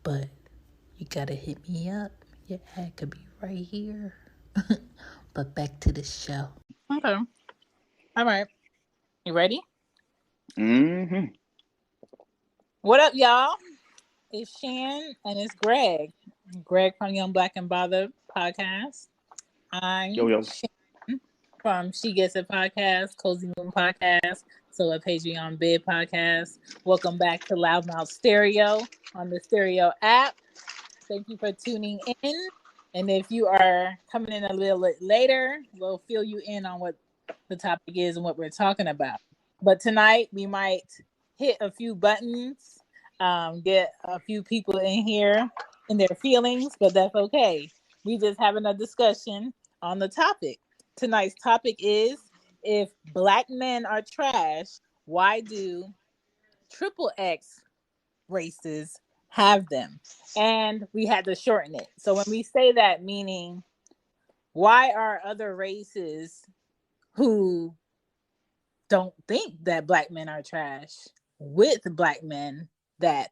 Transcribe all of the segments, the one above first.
but you gotta hit me up. Your ad could be right here. But back to the show. Okay. All right. You ready? Hmm. What up, y'all? It's Shan and it's Greg. Greg from Young Black and Bothered podcast. Yo, I'm yo. Shan from She Gets It podcast, Cozy Moon podcast, So a Patreon Bid podcast. Welcome back to Loudmouth Stereo on the Stereo app. Thank you for tuning in. And if you are coming in a little bit later, we'll fill you in on what the topic is and what we're talking about. But tonight we might hit a few buttons, get a few people in here in their feelings, but that's okay. We just having a discussion on the topic. Tonight's topic is, if black men are trash, why do triple X races have them? And we had to shorten it. So when we say that, meaning, why are other races who don't think that black men are trash with black men that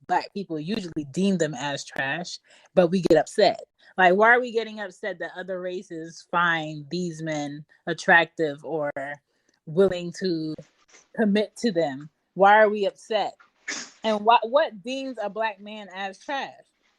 black people usually deem them as trash, but we get upset? Like, why are we getting upset that other races find these men attractive or willing to commit to them? Why are we upset? And what deems a black man as trash?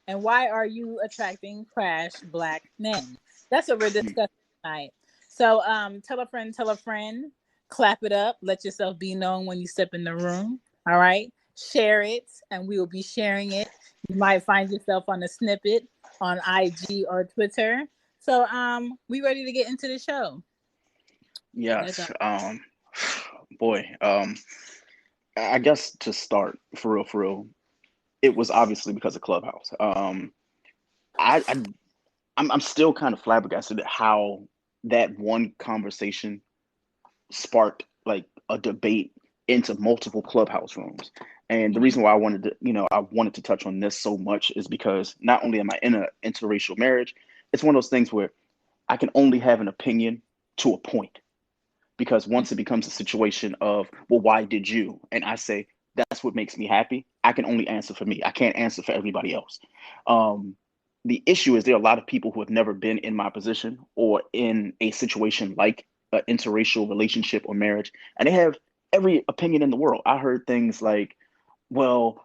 And why are you attracting trash black men? That's what we're discussing tonight. So tell a friend, clap it up, let yourself be known when you step in the room. All right. Share it, and we will be sharing it. You might find yourself on a snippet on IG or Twitter. So we ready to get into the show. Let's go. Yes. Boy. I guess to start for real, it was obviously because of Clubhouse. I, I I'm still kind of flabbergasted at how that one conversation sparked like a debate into multiple Clubhouse rooms. And the Mhm. reason why I wanted to touch on this so much is because not only am I in an interracial marriage, it's one of those things where I can only have an opinion to a point. Because once it becomes a situation of, well, why did you? And I say, that's what makes me happy, I can only answer for me. I can't answer for everybody else. Um, the issue is there are a lot of people who have never been in my position or in a situation like an interracial relationship or marriage, and they have every opinion in the world. I heard things like, well,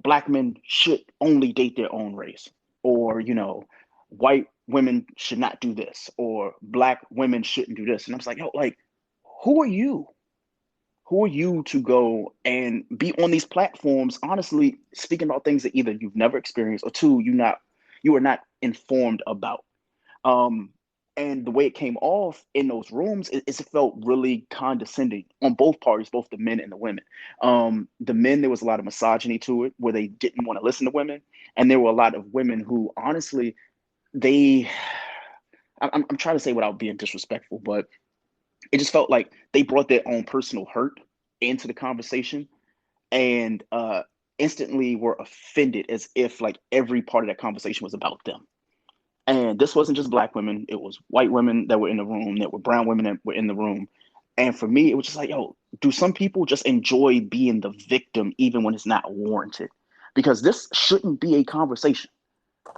black men should only date their own race, or, white women should not do this, or black women shouldn't do this. And I was like, yo, like, who are you? Who are you to go and be on these platforms, honestly, speaking about things that either you've never experienced or two, you are not informed about. Um, and the way it came off in those rooms is it felt really condescending on both parties, both the men and the women. The men, there was a lot of misogyny to it, where they didn't want to listen to women, and there were a lot of women who, honestly, they. I'm trying to say without being disrespectful, but it just felt like they brought their own personal hurt into the conversation, and instantly were offended, as if like every part of that conversation was about them. And this wasn't just black women, it was white women that were in the room, that were brown women that were in the room. And for me, it was just like, yo, do some people just enjoy being the victim even when it's not warranted? Because this shouldn't be a conversation.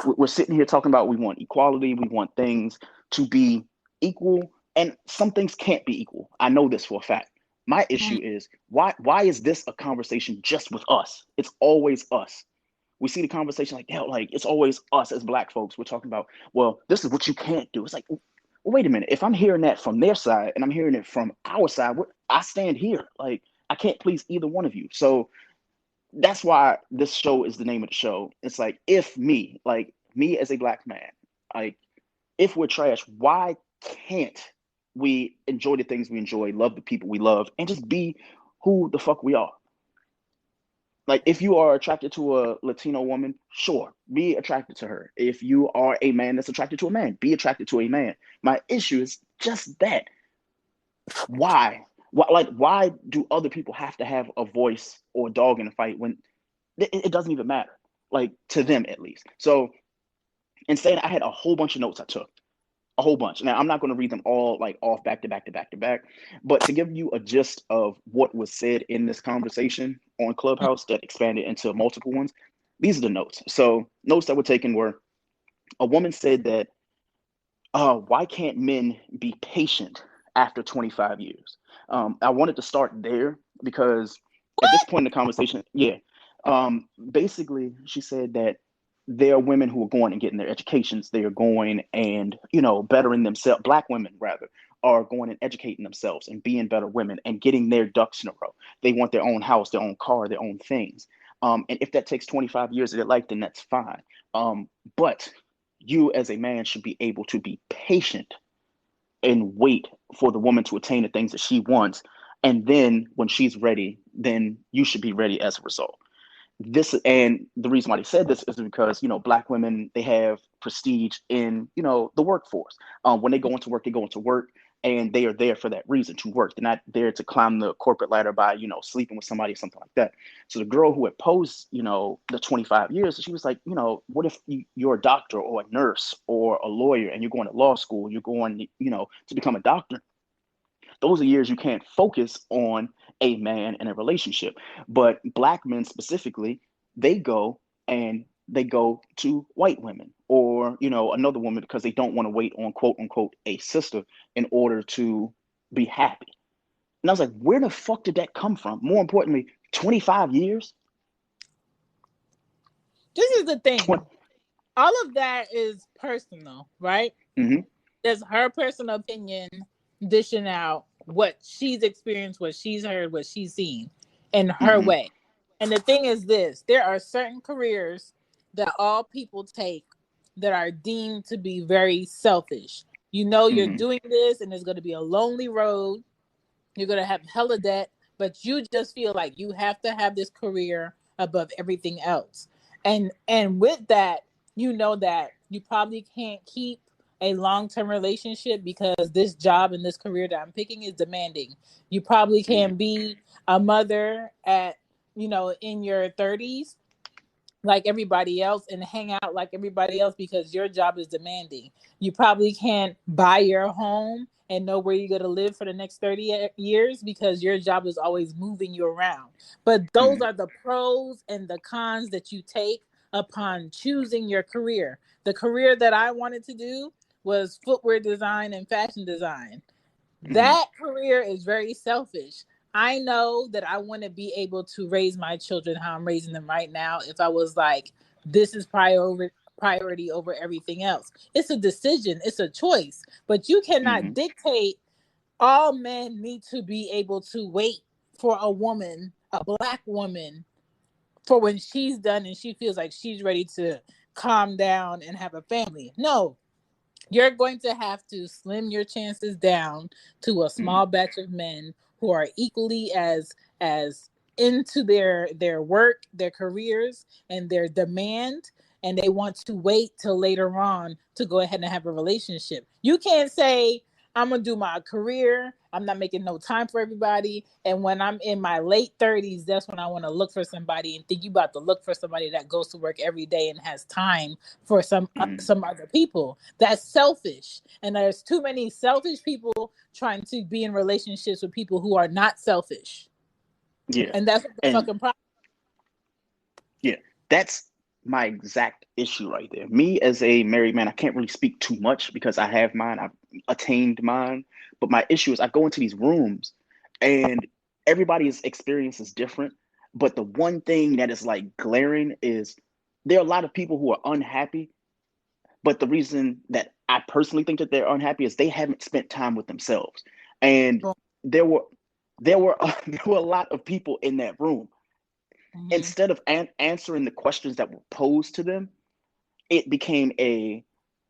We're sitting here talking about, we want equality, we want things to be equal, and some things can't be equal. I know this for a fact. My issue is, why is this a conversation just with us? It's always us. We see the conversation like, hell, like it's always us as black folks. We're talking about, well, this is what you can't do. It's like, well, wait a minute. If I'm hearing that from their side and I'm hearing it from our side, I stand here. Like, I can't please either one of you. So that's why this show is the name of the show. It's like, if me, like me as a black man, like, if we're trash, why can't we enjoy the things we enjoy, love the people we love, and just be who the fuck we are? Like, if you are attracted to a Latino woman, sure, be attracted to her. If you are a man that's attracted to a man, be attracted to a man. My issue is just that. Why? Why do other people have to have a voice or a dog in the fight when it doesn't even matter? Like, to them at least. So instead, I had a whole bunch of notes I took. A whole bunch. Now, I'm not going to read them all like off back to back to back to back, but to give you a gist of what was said in this conversation on Clubhouse that expanded into multiple ones, these are the notes. So notes that were taken were, a woman said that, why can't men be patient after 25 years? I wanted to start there because at this point in the conversation, yeah, basically she said that there are women who are going and getting their educations. They are going and, bettering themselves. Black women, rather, are going and educating themselves and being better women and getting their ducks in a row. They want their own house, their own car, their own things. And if that takes 25 years of their life, then that's fine. But you as a man should be able to be patient and wait for the woman to attain the things that she wants. And then when she's ready, then you should be ready as a result. This, and the reason why they said this is because, Black women, they have prestige in, the workforce. When they go into work, they go into work, and they are there for that reason, to work. They're not there to climb the corporate ladder by, sleeping with somebody or something like that. So the girl who had posed, the 25 years, she was like, what if you're a doctor or a nurse or a lawyer and you're going to law school, you're going, to become a doctor? Those are years you can't focus on a man in a relationship. But Black men specifically, they go and they go to white women or, another woman, because they don't want to wait on, quote unquote, a sister in order to be happy. And I was like, where the fuck did that come from? More importantly, 25 years? This is the thing. All of that is personal, right? Mm-hmm. There's her personal opinion dishing out what she's experienced, what she's heard, what she's seen in her way. And the thing is this, there are certain careers that all people take that are deemed to be very selfish. You're doing this and it's going to be a lonely road. You're going to have hella debt, but you just feel like you have to have this career above everything else. And with that, that you probably can't keep a long-term relationship because this job and this career that I'm picking is demanding. You probably can be a mother at, in your 30s like everybody else and hang out like everybody else because your job is demanding. You probably can't buy your home and know where you're going to live for the next 30 years because your job is always moving you around. But those are the pros and the cons that you take upon choosing your career. The career that I wanted to do was footwear design and fashion design. That career is very selfish. I know that I want to be able to raise my children how I'm raising them right now. If I was like, this is priority over everything else. It's a decision. It's a choice. But you cannot dictate all men need to be able to wait for a woman, a Black woman, for when she's done and she feels like she's ready to calm down and have a family. No, you're going to have to slim your chances down to a small batch of men who are equally as into their work, their careers, and their demand, and they want to wait till later on to go ahead and have a relationship. You can't say, I'm gonna do my career, I'm not making no time for everybody, and when I'm in my late 30s, that's when I want to look for somebody, and think you about to look for somebody that goes to work every day and has time for some other people. That's selfish, and there's too many selfish people trying to be in relationships with people who are not selfish. Yeah, and that's the fucking problem. Yeah, that's my exact issue right there. Me as a married man, I can't really speak too much because I have mine. I've attained mine. But my issue is I go into these rooms and everybody's experience is different. But the one thing that is like glaring is there are a lot of people who are unhappy. But the reason that I personally think that they're unhappy is they haven't spent time with themselves. And there were a lot of people in that room. Instead of answering the questions that were posed to them, it became a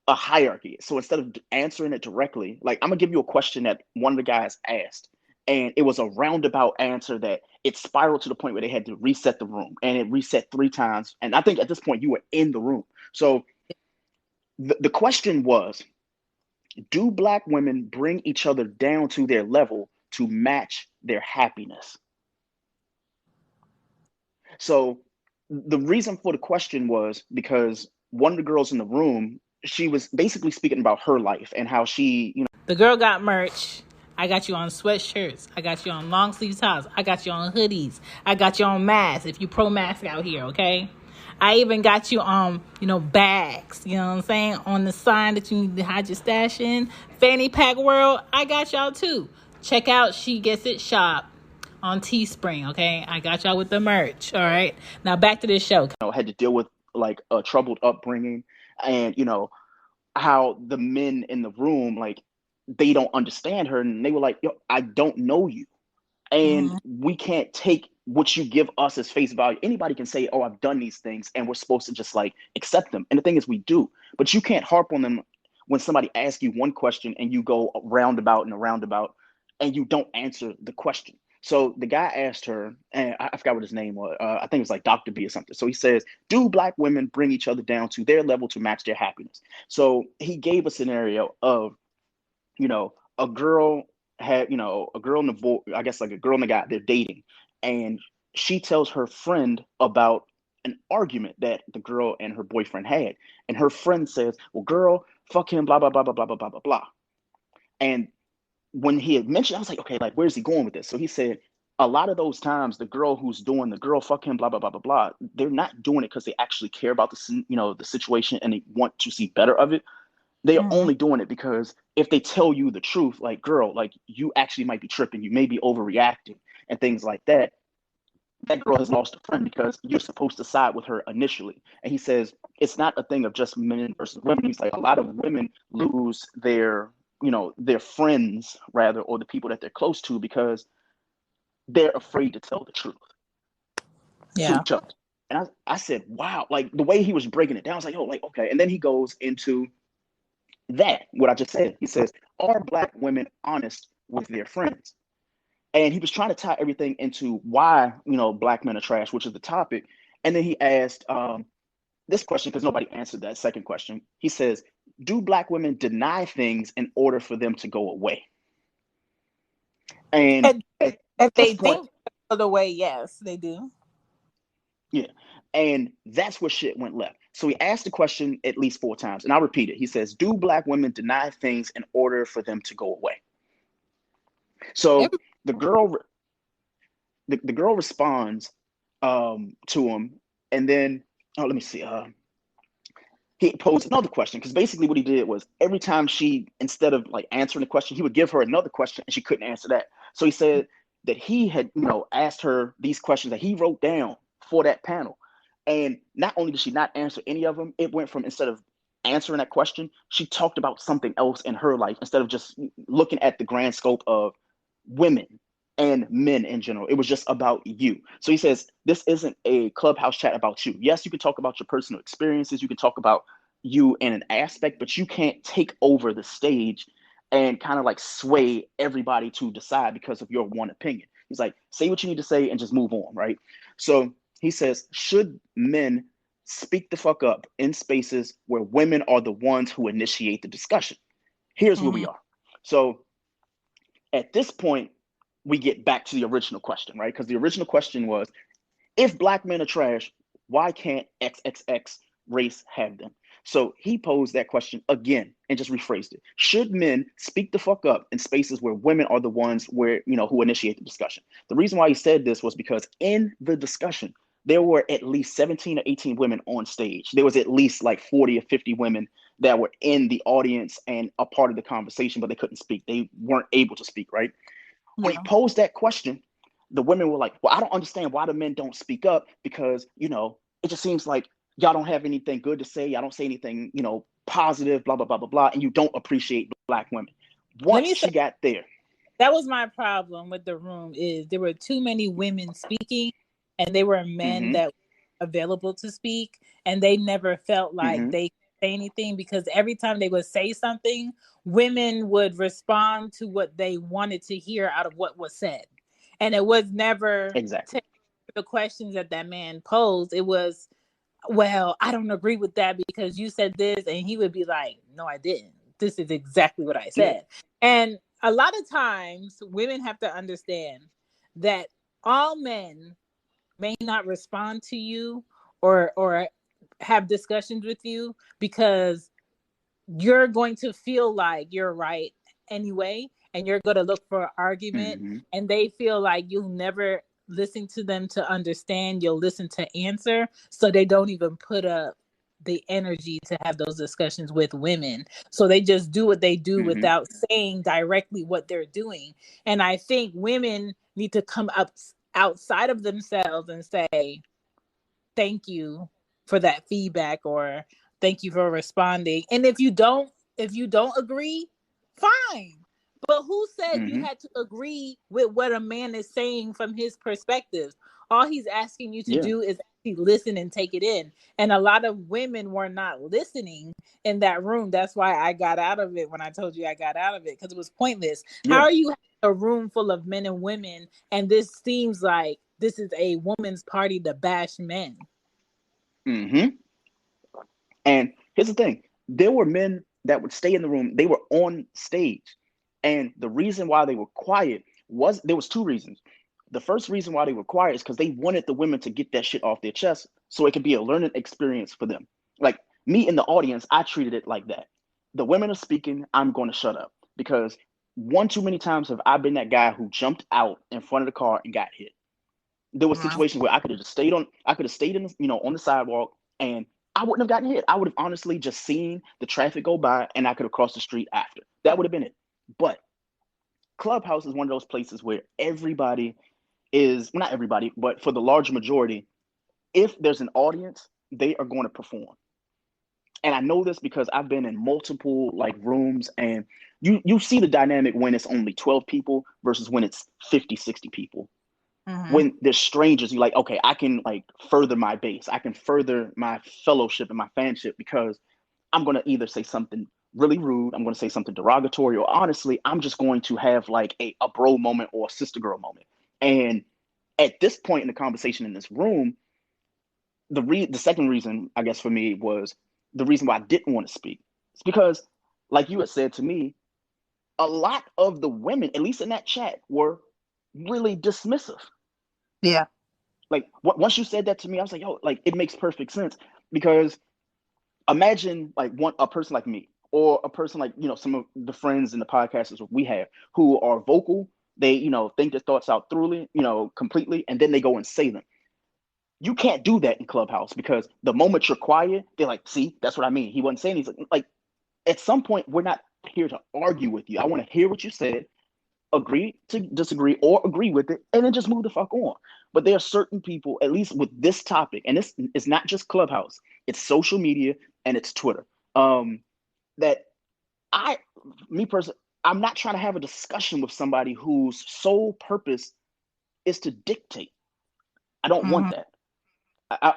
hierarchy. So instead of answering it directly, like I'm gonna give you a question that one of the guys asked, and it was a roundabout answer that it spiraled to the point where they had to reset the room, and it reset 3 times. And I think at this point you were in the room. So the question was, do Black women bring each other down to their level to match their happiness? So the reason for the question was because one of the girls in the room, she was basically speaking about her life and how she, the girl got merch. I got you on sweatshirts. I got you on long sleeve tops. I got you on hoodies. I got you on masks. If you pro mask out here, okay? I even got you bags, you know what I'm saying, on the sign that you need to hide your stash in. Fanny Pack World, I got y'all too. Check out She Gets It Shop on Teespring, okay? I got y'all with the merch, all right? Now back to this show. Had to deal with like a troubled upbringing, and how the men in the room, like, they don't understand her, and they were like, yo, I don't know you, and we can't take what you give us as face value. Anybody can say, oh, I've done these things, and we're supposed to just like accept them. And the thing is, we do, but you can't harp on them when somebody asks you one question and you go roundabout and roundabout and you don't answer the question. So the guy asked her, and I forgot what his name was. I think it was like Dr. B or something. So he says, do Black women bring each other down to their level to match their happiness? So he gave a scenario of, a girl had, a girl and a boy, I guess like a girl and a guy, they're dating. And she tells her friend about an argument that the girl and her boyfriend had. And her friend says, well, girl, fuck him, blah, blah, blah, blah, blah, blah, blah, blah, blah. And when he had mentioned, I was like, okay, like, where's he going with this? So he said, a lot of those times, the girl who's doing the girl, fuck him, blah, blah, blah, blah, blah, they're not doing it because they actually care about the situation and they want to see better of it. They are only doing it because if they tell you the truth, like, girl, like, you actually might be tripping, you may be overreacting and things like that, that girl has lost a friend because you're supposed to side with her initially. And he says, it's not a thing of just men versus women. He's like, a lot of women lose their friends, rather, or the people that they're close to, because they're afraid to tell the truth to each other. And I said, wow, like the way he was breaking it down, I was like, oh, like, okay. And then he goes into that, what I just said. He says, are Black women honest with their friends? And he was trying to tie everything into why, Black men are trash, which is the topic. And then he asked this question, because nobody answered that second question. He says, do Black women deny things in order for them to go away? And if they think the way, yes, they do. Yeah. And that's where shit went left. So he asked the question at least 4 times, and I'll repeat it. He says, do Black women deny things in order for them to go away? So the girl responds to him, and then, let me see. He posed another question, because basically what he did was every time she, instead of like answering the question, he would give her another question and she couldn't answer that. So he said that he had, asked her these questions that he wrote down for that panel. And not only did she not answer any of them, it went from, instead of answering that question, she talked about something else in her life instead of just looking at the grand scope of women and men in general. It was just about you. So he says, this isn't a clubhouse chat about you. Yes, you can talk about your personal experiences. You can talk about you in an aspect, but you can't take over the stage and kind of like sway everybody to decide because of your one opinion. He's like, say what you need to say and just move on, right? So he says, should men speak the fuck up in spaces where women are the ones who initiate the discussion? Here's where we are. So at this point, we get back to the original question, right? Because the original question was, if Black men are trash, why can't XXX race have them? So he posed that question again and just rephrased it. Should men speak the fuck up in spaces where women are the ones where, who initiate the discussion? The reason why he said this was because in the discussion, there were at least 17 or 18 women on stage. There was at least like 40 or 50 women that were in the audience and a part of the conversation, but they couldn't speak. They weren't able to speak, right? When he posed that question, the women were like, well, I don't understand why the men don't speak up, because, it just seems like y'all don't have anything good to say. Y'all don't say anything, positive, blah, blah, blah, blah, blah. And you don't appreciate Black women. Once she got there. That was my problem with the room, is there were too many women speaking and there were men that were available to speak, and they never felt like they could say anything, because every time they would say something, women would respond to what they wanted to hear out of what was said. And it was never exactly the questions that man posed. It was, well, I don't agree with that because you said this. And he would be like, no, I didn't. This is exactly what I said. And a lot of times women have to understand that all men may not respond to you or have discussions with you because you're going to feel like you're right anyway, and you're going to look for an argument, and they feel like you'll never listening to them to understand, you'll listen to answer, so they don't even put up the energy to have those discussions with women. So they just do what they do Mm-hmm. without saying directly what they're doing. And I think women need to come up outside of themselves and say, thank you for that feedback, or thank you for responding. And if you don't agree, fine. But who said you Mm-hmm. had to agree with what a man is saying from his perspective? All he's asking you to Yeah. do is actually listen and take it in. And a lot of women were not listening in that room. That's why I got out of it when I told you I got out of it, because it was pointless. How Yeah. are you a room full of men and women, and this seems like this is a woman's party to bash men? Mm-hmm. And here's the thing: there were men that would stay in the room. They were on stage, and the reason why they were quiet was there was two reasons. The first reason why they were quiet is because they wanted the women to get that shit off their chest, so it could be a learning experience for them. Like me in the audience, I treated it like that. The women are speaking, I'm going to shut up because one too many times have I been that guy who jumped out in front of the car and got hit. There was Wow. situations where I could have stayed in, on the sidewalk, and I wouldn't have gotten hit. I would have honestly just seen the traffic go by, and I could have crossed the street after. That would have been it. But Clubhouse is one of those places where everybody is, not everybody, but for the large majority, if there's an audience, they are going to perform. And I know this because I've been in multiple like rooms, and you see the dynamic when it's only 12 people versus when it's 50, 60 people. Mm-hmm. When there's strangers, you're like, okay, I can like further my base. I can further my fellowship and my fanship because I'm going to either say something really rude, I'm going to say something derogatory, or honestly, I'm just going to have like a bro moment or a sister girl moment. And at this point in the conversation in this room, the second reason, I guess, for me was the reason why I didn't want to speak. It's because, like you had said to me, a lot of the women, at least in that chat, were really dismissive. Yeah. Like once you said that to me, I was like, yo, like it makes perfect sense because imagine like a person like me or a person like some of the friends and the podcasters we have who are vocal. They think their thoughts out thoroughly, completely, and then they go and say them. You can't do that in Clubhouse because the moment you're quiet, they're like, see, that's what I mean. He wasn't saying anything. Like at some point, we're not here to argue with you. I want to hear what you said, agree to disagree, or agree with it, and then just move the fuck on. But there are certain people, at least with this topic, and this is not just Clubhouse, it's social media and it's Twitter. That me personally, I'm not trying to have a discussion with somebody whose sole purpose is to dictate. I don't want Mm-hmm. that.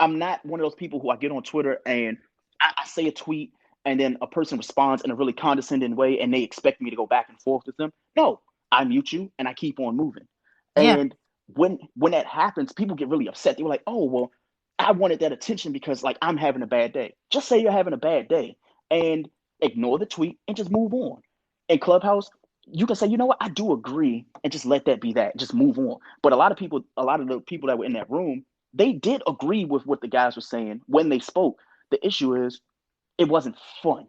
I'm not one of those people who I get on Twitter and I say a tweet and then a person responds in a really condescending way and they expect me to go back and forth with them. No, I mute you and I keep on moving. Yeah. And when that happens, people get really upset. They were like, "Oh, well, I wanted that attention because like I'm having a bad day." Just say you're having a bad day and ignore the tweet and just move on. In Clubhouse, you can say, "You know what? I do agree," and just let that be that. Just move on. But a lot of the people that were in that room, they did agree with what the guys were saying when they spoke. The issue is it wasn't fun.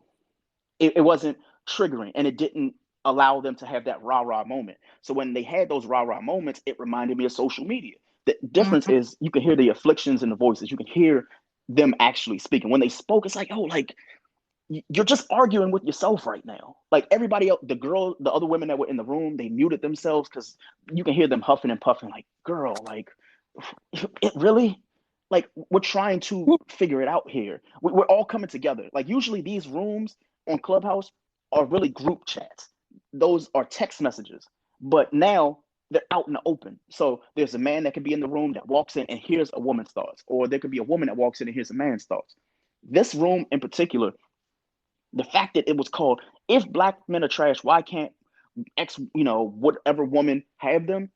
It wasn't triggering, and it didn't allow them to have that rah rah moment. So when they had those rah rah moments, it reminded me of social media. The difference Mm-hmm. is you can hear the afflictions in the voices. You can hear them actually speaking. When they spoke, it's like, oh, like you're just arguing with yourself right now. Like everybody else, the other women that were in the room, they muted themselves because you can hear them huffing and puffing. Like, girl, like it really, like we're trying to figure it out here. We're all coming together. Like usually these rooms on Clubhouse are really group chats. Those are text messages, but now they're out in the open. So there's a man that could be in the room that walks in and hears a woman's thoughts, or there could be a woman that walks in and hears a man's thoughts. This room in particular, the fact that it was called "If Black Men Are Trash, Why Can't X, whatever woman have them?"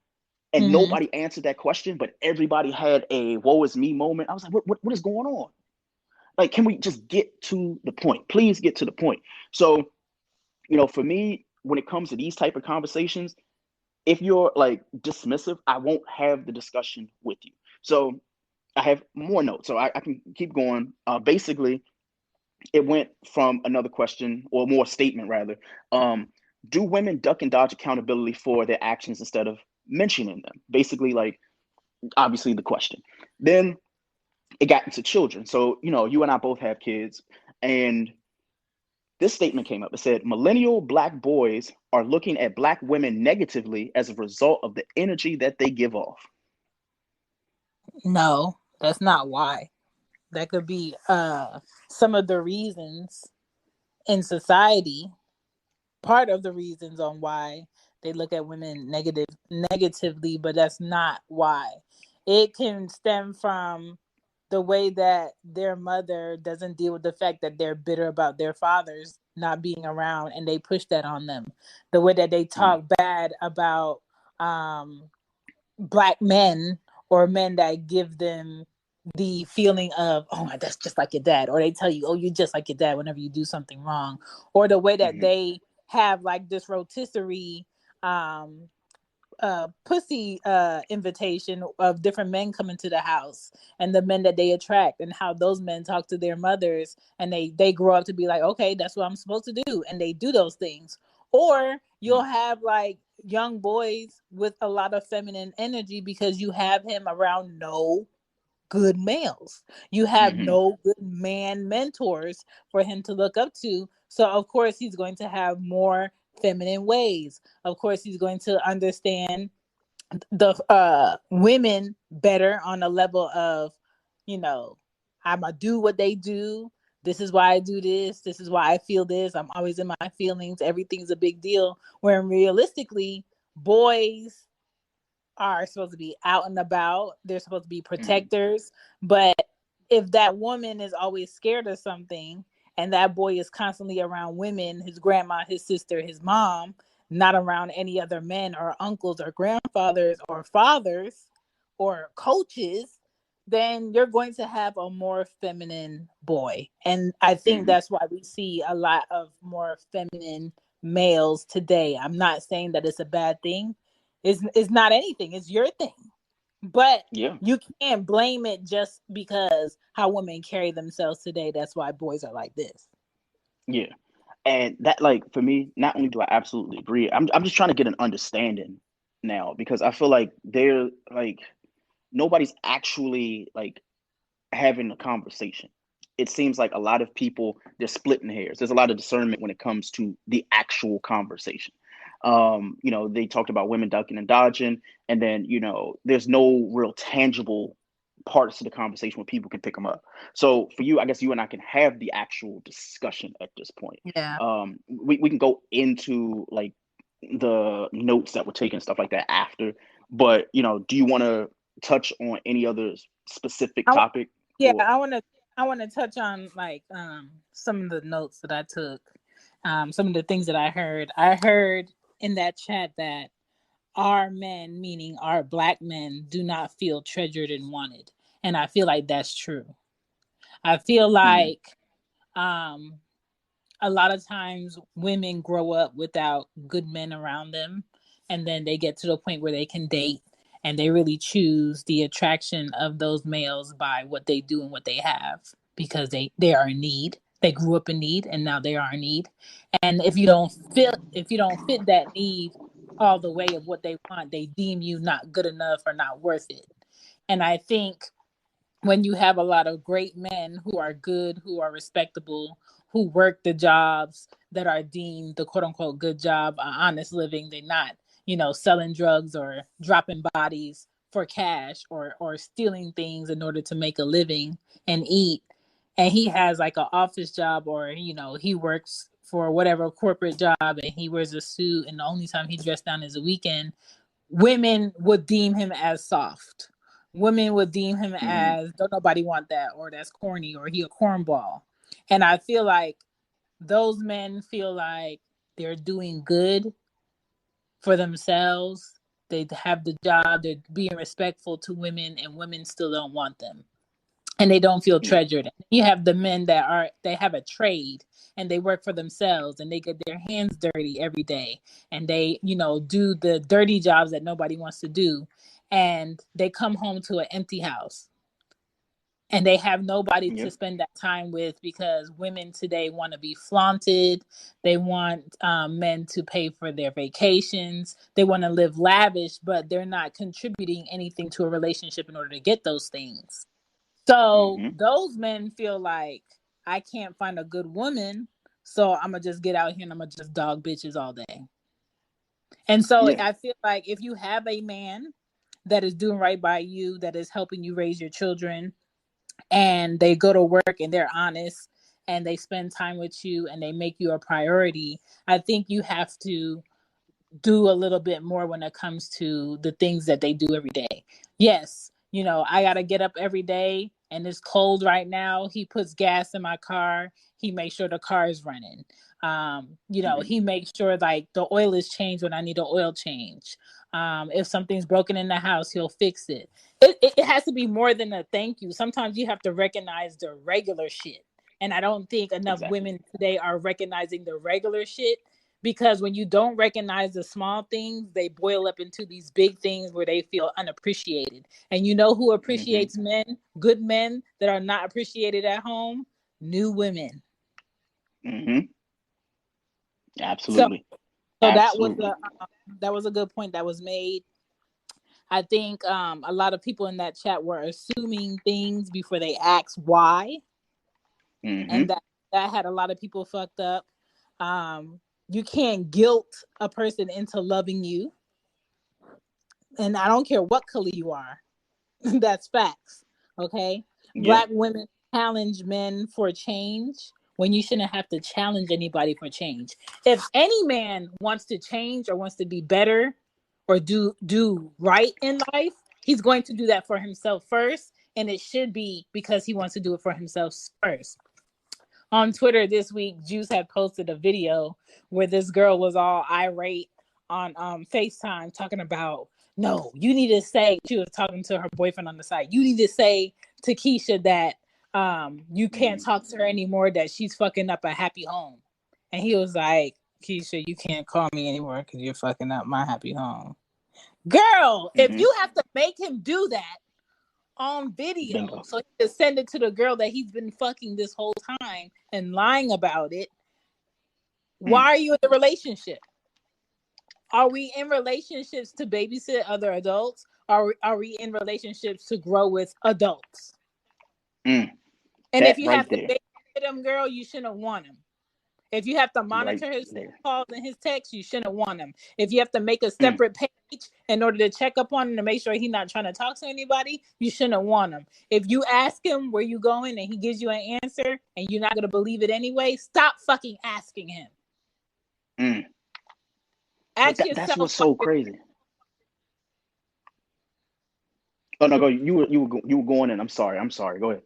and Mm-hmm. nobody answered that question, but everybody had a "woe is me" moment. I was like, what is going on? Like, can we just get to the point? Please get to the point. So, for me, when it comes to these type of conversations, if you're like dismissive, I won't have the discussion with you. So I have more notes, so I can keep going. Basically, it went from another question or more statement rather. Do women duck and dodge accountability for their actions instead of mentioning them? Basically, like obviously the question. Then it got into children. So, you and I both have kids, and this statement came up. It said, millennial Black boys are looking at Black women negatively as a result of the energy that they give off. No, that's not why. That could be some of the reasons in society, part of the reasons on why they look at women negatively, but that's not why. It can stem from the way that their mother doesn't deal with the fact that they're bitter about their fathers not being around, and they push that on them. The way that they talk bad about Black men, or men that give them the feeling of, oh, that's just like your dad, or they tell you, oh, you're just like your dad whenever you do something wrong, or the way that they have like this rotisserie pussy invitation of different men coming to the house, and the men that they attract, and how those men talk to their mothers, and they grow up to be like, okay, that's what I'm supposed to do, and they do those things. Or you'll have like young boys with a lot of feminine energy because you have him around no good males. You have no good man mentors for him to look up to. So of course he's going to have more feminine ways. Of course he's going to understand the women better on a level of, I'm gonna do what they do. This is why I do this. This is why I feel this. I'm always in my feelings. Everything's a big deal. Where realistically, boys are supposed to be out and about. They're supposed to be protectors. But if that woman is always scared of something, and that boy is constantly around women, his grandma, his sister, his mom, not around any other men or uncles or grandfathers or fathers or coaches, then you're going to have a more feminine boy. And I think that's why we see a lot of more feminine males today. I'm not saying that it's a bad thing. It's not anything. It's your thing. But you can't blame it just because how women carry themselves today. That's why boys are like this. Yeah. And that, like, for me, not only do I absolutely agree, I'm just trying to get an understanding now, because I feel like they're like, nobody's actually like having a conversation. It seems like a lot of people, they're splitting hairs. There's a lot of discernment when it comes to the actual conversation. They talked about women ducking and dodging, and then, there's no real tangible parts of the conversation where people can pick them up. So for you, I guess you and I can have the actual discussion at this point. Yeah. We can go into like the notes that were taken, stuff like that after. But, do you want to touch on any other specific topic? Yeah, I want to touch on like some of the notes that I took, some of the things that I heard. I heard in that chat that our men, meaning our Black men, do not feel treasured and wanted, and I feel like that's true. I feel like a lot of times women grow up without good men around them, and then they get to the point where they can date, and they really choose the attraction of those males by what they do and what they have, because they are in need. They grew up in need, and now they are in need. And if you don't fit that need all the way of what they want, they deem you not good enough or not worth it. And I think when you have a lot of great men who are good, who are respectable, who work the jobs that are deemed the quote unquote good job, honest living, they're not, selling drugs or dropping bodies for cash, or stealing things in order to make a living and eat. And he has like an office job, or, he works for whatever corporate job, and he wears a suit, and the only time he dressed down is a weekend. Women would deem him as soft. Women would deem him as, don't nobody want that, or that's corny, or he a cornball. And I feel like those men feel like they're doing good for themselves. They have the job, they're being respectful to women, and women still don't want them. And they don't feel treasured. You have the men they have a trade, and they work for themselves, and they get their hands dirty every day, and they, do the dirty jobs that nobody wants to do, and they come home to an empty house. and they have nobody Yeah. to spend that time with, because women today want to be flaunted. They want men to pay for their vacations. They want to live lavish, but they're not contributing anything to a relationship in order to get those things. So Mm-hmm. those men feel like, I can't find a good woman, so I'm gonna just get out here and I'm gonna just dog bitches all day. And so Yeah. I feel like if you have a man that is doing right by you, that is helping you raise your children, and they go to work and they're honest and they spend time with you and they make you a priority, I think you have to do a little bit more when it comes to the things that they do every day. Yes, I got to get up every day and it's cold right now. He puts gas in my car. He makes sure the car is running. Mm-hmm. He makes sure like the oil is changed when I need an oil change. If something's broken in the house, he'll fix it. It has to be more than a thank you. Sometimes you have to recognize the regular shit. And I don't think enough Exactly. women today are recognizing the regular shit, because when you don't recognize the small things, they boil up into these big things where they feel unappreciated. And you know who Mm-hmm. appreciates men, good men that are not appreciated at home? New women. Mm-hmm. So, Absolutely. so Absolutely. that was a good point that was made. I think a lot of people in that chat were assuming things before they asked why, and Mm-hmm. that had a lot of people fucked up. You can't guilt a person into loving you, and I don't care what color you are. That's facts. Okay. Yeah. Black women challenge men for change when you shouldn't have to challenge anybody for change. If any man wants to change or wants to be better or do right in life, he's going to do that for himself first. And it should be because he wants to do it for himself first. On Twitter this week, Juice had posted a video where this girl was all irate on FaceTime talking about, no, you need to say, she was talking to her boyfriend on the side, you need to say to Keisha that you can't Mm-hmm. talk to her anymore, that she's fucking up a happy home. And he was like, Keisha, you can't call me anymore because you're fucking up my happy home. Girl, if Mm-hmm. you have to make him do that on video Bingo. so he can send it to the girl that he's been fucking this whole time and lying about it, why Mm. are you in the relationship? Are we in relationships to babysit other adults? Are we in relationships to grow with adults? Mm. And if That you right have to there. babysit him, girl, you shouldn't want him. If you have to Right monitor his there. calls and his texts, you shouldn't want him. If you have to make a Mm. separate page in order to check up on him to make sure he's not trying to talk to anybody, you shouldn't want him. If you ask him where you going and he gives you an answer and you're not going to believe it anyway, stop fucking asking him. Mm. But Ask that's yourself what's why so you're, crazy. Oh no, go. You were going in. I'm sorry. I'm sorry. Go ahead.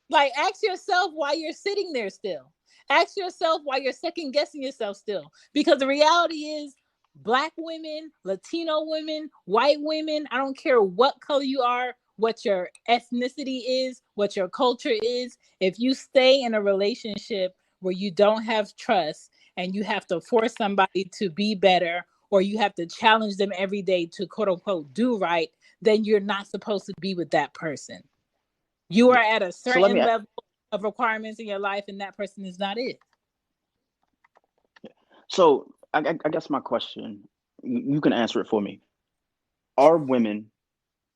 like, ask yourself why you're sitting there still. Ask yourself why you're second guessing yourself still. Because the reality is, Black women, Latino women, white women, I don't care what color you are, what your ethnicity is, what your culture is. If you stay in a relationship where you don't have trust and you have to force somebody to be better, or you have to challenge them every day to quote unquote do right, then you're not supposed to be with that person. You are Yeah. at a So let me. certain level of requirements in your life, and that person is not it. So I guess my question, you can answer it for me. Are women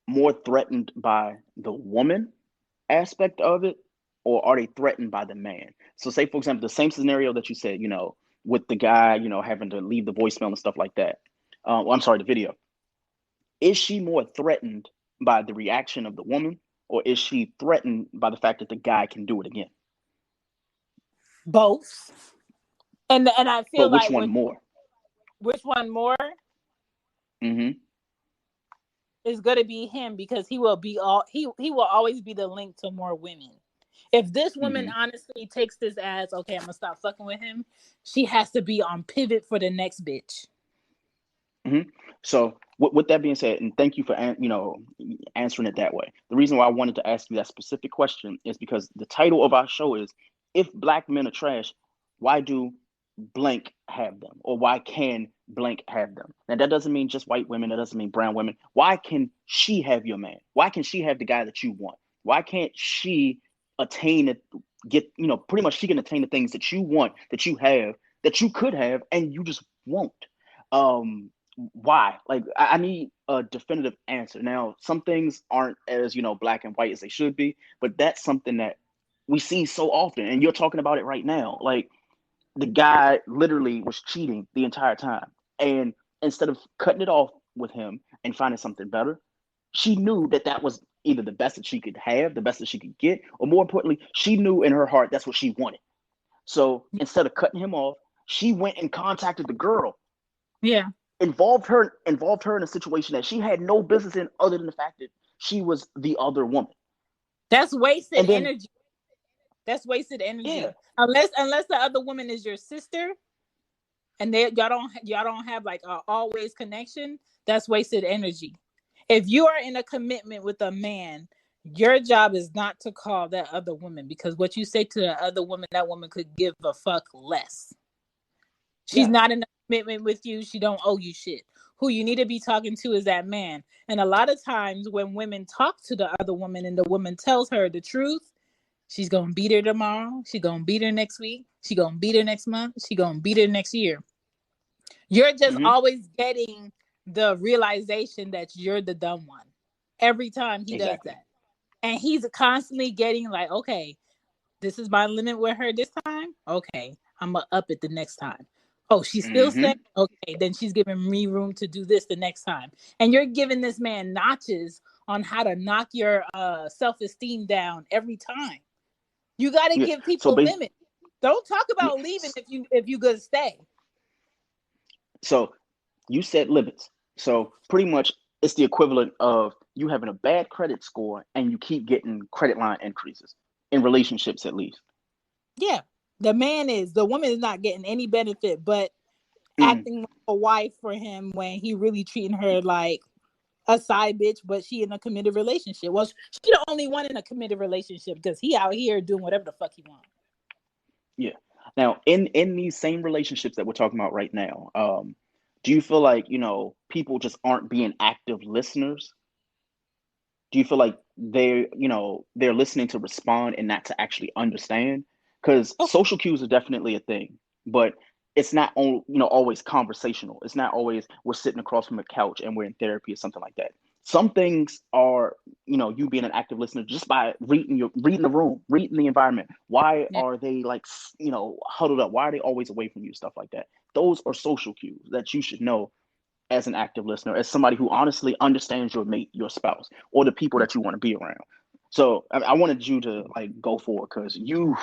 more threatened by the woman aspect of it, or are they threatened by the man? So, say for example, the same scenario that you said, with the guy, having to leave the voicemail and stuff like that. Well, I'm sorry, the video. Is she more threatened by the reaction of the woman, or is she threatened by the fact that the guy can do it again? Both. And I But feel which like one more? which one more Mm-hmm. is going to be him, because he will always be the link to more women. If this woman Mm-hmm. honestly takes this as, okay, I'm gonna stop fucking with him, she has to be on pivot for the next bitch. Mm-hmm. So, with that being said, and thank you for answering it that way. The reason why I wanted to ask you that specific question is because the title of our show is "If Black Men Are Trash, Why Do Blank Have Them?" or "Why Can Blank Have Them?" Now, that doesn't mean just white women. That doesn't mean brown women. Why can she have your man? Why can she have the guy that you want? Why can't she attain it, get, pretty much she can attain the things that you want, that you have, that you could have, and you just won't? Why? Like, I need a definitive answer. Now, some things aren't as, black and white as they should be, but that's something that we see so often. And you're talking about it right now. Like, the guy literally was cheating the entire time. And instead of cutting it off with him and finding something better, she knew that that was either the best that she could have, the best that she could get, or more importantly, she knew in her heart that's what she wanted. So instead of cutting him off, she went and contacted the girl. Yeah. Involved her in a situation that she had no business in, other than the fact that she was the other woman. That's wasted then, energy. That's wasted energy. Yeah. Unless the other woman is your sister, and y'all don't have like a always connection. That's wasted energy. If you are in a commitment with a man, your job is not to call that other woman, because what you say to the other woman, that woman could give a fuck less. She's not in a commitment with you. She don't owe you shit. Who you need to be talking to is that man. And a lot of times when women talk to the other woman and the woman tells her the truth, she's going to beat her tomorrow. She's going to beat her next week. She's going to beat her next month. She's going to beat her next year. You're just always getting the realization that you're the dumb one every time he does that. And he's constantly getting like, okay, this is my limit with her this time. Okay, I'm going to up it the next time. Oh, she's still saying, okay, then she's giving me room to do this the next time. And you're giving this man notches on how to knock your self-esteem down every time. You got to give people limits. Don't talk about leaving if you gonna stay. So you said limits. So pretty much it's the equivalent of you having a bad credit score and you keep getting credit line increases in relationships, at least. Yeah. The woman is not getting any benefit, but acting like a wife for him when he really treating her like a side bitch, but she in a committed relationship. Well, she the only one in a committed relationship because he out here doing whatever the fuck he wants. Yeah. Now, in these same relationships that we're talking about right now, do you feel like, people just aren't being active listeners? Do you feel like they're listening to respond and not to actually understand? Because social cues are definitely a thing, but it's not always conversational. It's not always we're sitting across from a couch and we're in therapy or something like that. Some things are, you being an active listener just by reading the room, reading the environment. Why are they like, huddled up? Why are they always away from you? Stuff like that. Those are social cues that you should know as an active listener, as somebody who honestly understands your mate, your spouse, or the people that you want to be around. So I wanted you to like go forward because you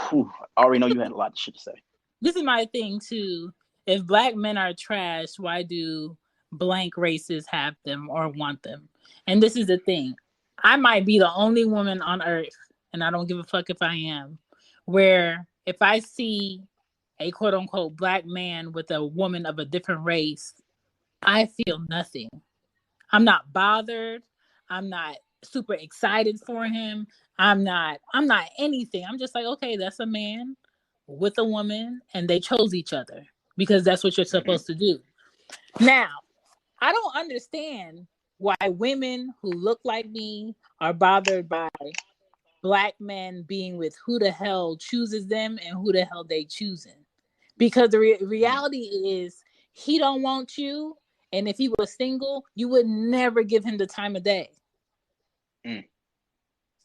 already know you had a lot of shit to say. This is my thing too. If black men are trash, why do blank races have them or want them? And this is the thing. I might be the only woman on earth, and I don't give a fuck if I am, where if I see a quote unquote black man with a woman of a different race, I feel nothing. I'm not bothered. I'm not super excited for him. I'm not anything. I'm just like, okay, that's a man with a woman and they chose each other because that's what you're supposed to do. Now, I don't understand why women who look like me are bothered by black men being with who the hell chooses them and who the hell they choosing. Because the reality is he don't want you. And if he was single, you would never give him the time of day.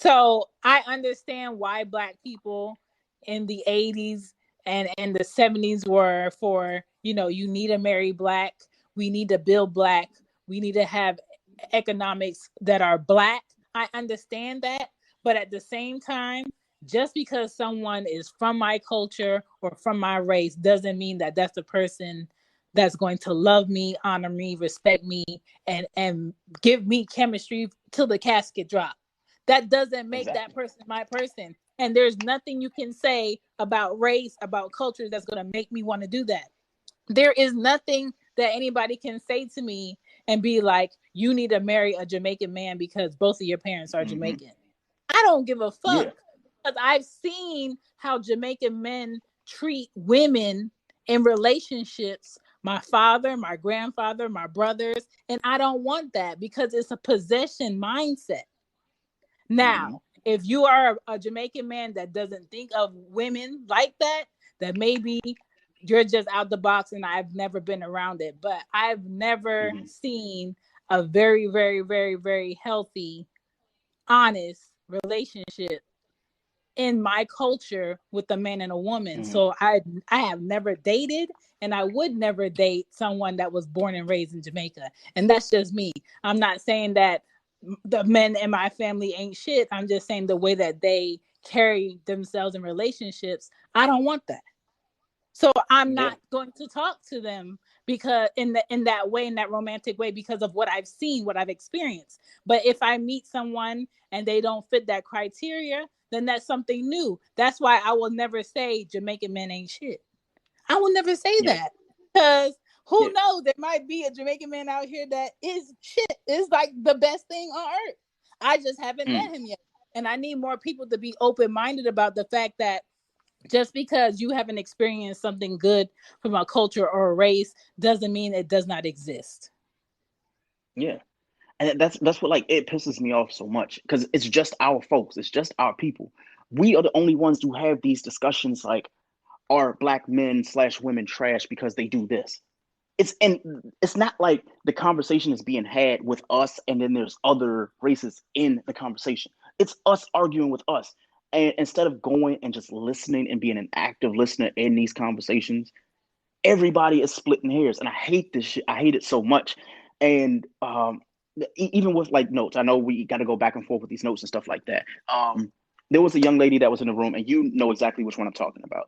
So I understand why black people in the 80s and the 70s were for, you need to marry black. We need to build black. We need to have economics that are black. I understand that. But at the same time, just because someone is from my culture or from my race doesn't mean that that's the person that's going to love me, honor me, respect me, and give me chemistry till the casket drop. That doesn't make that person my person. And there's nothing you can say about race, about culture that's going to make me want to do that. There is nothing that anybody can say to me and be like, you need to marry a Jamaican man because both of your parents are Jamaican. I don't give a fuck. Because I've seen how Jamaican men treat women in relationships. My father, my grandfather, my brothers. And I don't want that because it's a possession mindset. Now, if you are a Jamaican man that doesn't think of women like that, that maybe you're just out the box and I've never been around it. But I've never seen a very, very, very, very healthy, honest relationship in my culture with a man and a woman. So I have never dated, and I would never date someone that was born and raised in Jamaica. And that's just me. I'm not saying that the men in my family ain't shit. I'm just saying the way that they carry themselves in relationships, I don't want that. So I'm not going to talk to them because in that way, in that romantic way, because of what I've seen, what I've experienced. But if I meet someone and they don't fit that criteria, then that's something new. That's why I will never say Jamaican men ain't shit. I will never say that, because who knows? There might be a Jamaican man out here that is shit. Is like the best thing on earth. I just haven't met him yet. And I need more people to be open-minded about the fact that just because you haven't experienced something good from a culture or a race doesn't mean it does not exist. Yeah. And that's what, like, it pisses me off so much, because it's just our folks, it's just our people. We are the only ones who have these discussions like, are black men / women trash because they do this? It's not like the conversation is being had with us and then there's other races in the conversation. It's us arguing with us. And instead of going and just listening and being an active listener in these conversations, everybody is splitting hairs. And I hate this shit. I hate it so much. And even with like notes, I know we got to go back and forth with these notes and stuff like that. There was a young lady that was in the room, and you know exactly which one I'm talking about.